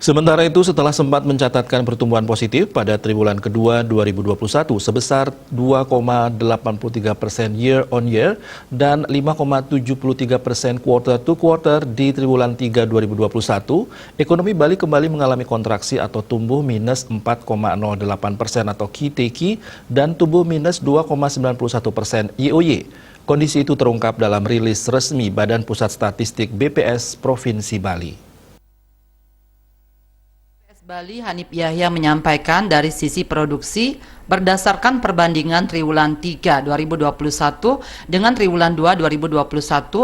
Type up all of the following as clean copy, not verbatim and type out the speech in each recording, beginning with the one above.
Sementara itu, setelah sempat mencatatkan pertumbuhan positif pada triwulan kedua 2021 sebesar 2,83% year on year dan 5,73% quarter to quarter di triwulan 3 2021, ekonomi Bali kembali mengalami kontraksi atau tumbuh minus 4,08% atau QTQ dan tumbuh minus 2,91% YoY. Kondisi itu terungkap dalam rilis resmi Badan Pusat Statistik BPS Provinsi Bali. Bali Hanif Yahya menyampaikan dari sisi produksi, berdasarkan perbandingan triwulan 3 2021 dengan triwulan 2 2021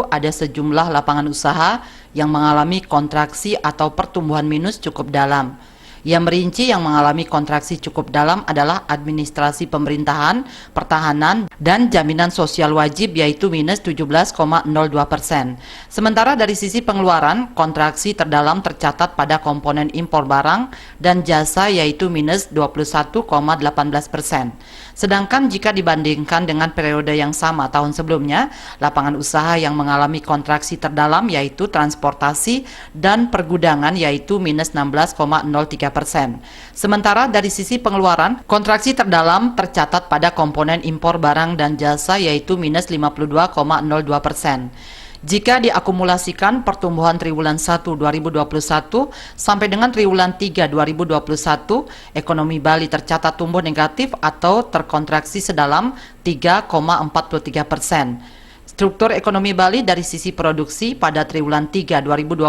ada sejumlah lapangan usaha yang mengalami kontraksi atau pertumbuhan minus cukup dalam. Yang merinci yang mengalami kontraksi cukup dalam adalah administrasi pemerintahan, pertahanan, dan jaminan sosial wajib yaitu minus 17,02%. Sementara dari sisi pengeluaran, kontraksi terdalam tercatat pada komponen impor barang dan jasa yaitu minus 21,18%. Sedangkan jika dibandingkan dengan periode yang sama tahun sebelumnya, lapangan usaha yang mengalami kontraksi terdalam yaitu transportasi dan pergudangan yaitu minus 16,03%. Sementara dari sisi pengeluaran, kontraksi terdalam tercatat pada komponen impor barang dan jasa yaitu minus 52,02%. Jika diakumulasikan pertumbuhan triwulan 1 2021 sampai dengan triwulan 3 2021, ekonomi Bali tercatat tumbuh negatif atau terkontraksi sedalam 3,43%. Struktur ekonomi Bali dari sisi produksi pada triwulan 3 2021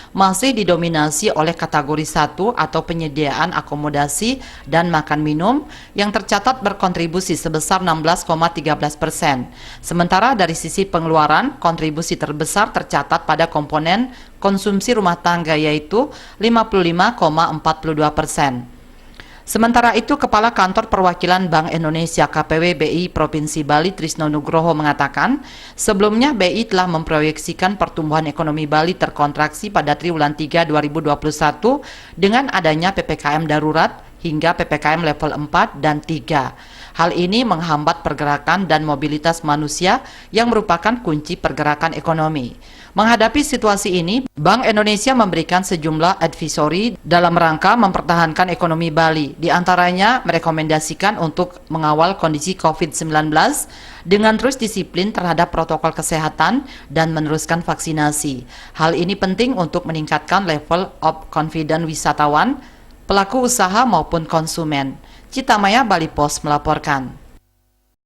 masih didominasi oleh kategori 1 atau penyediaan akomodasi dan makan minum yang tercatat berkontribusi sebesar 16,13%. Sementara dari sisi pengeluaran, kontribusi terbesar tercatat pada komponen konsumsi rumah tangga yaitu 55,42%. Sementara itu, Kepala Kantor Perwakilan Bank Indonesia KPW BI Provinsi Bali Trisno Nugroho mengatakan, sebelumnya BI telah memproyeksikan pertumbuhan ekonomi Bali terkontraksi pada triwulan 3 2021 dengan adanya PPKM darurat hingga PPKM level 4 dan 3. Hal ini menghambat pergerakan dan mobilitas manusia yang merupakan kunci pergerakan ekonomi. Menghadapi situasi ini, Bank Indonesia memberikan sejumlah advisory dalam rangka mempertahankan ekonomi Bali. Di antaranya merekomendasikan untuk mengawal kondisi COVID-19 dengan terus disiplin terhadap protokol kesehatan dan meneruskan vaksinasi. Hal ini penting untuk meningkatkan level of confidence wisatawan, pelaku usaha maupun konsumen. Citamaya Bali Post melaporkan.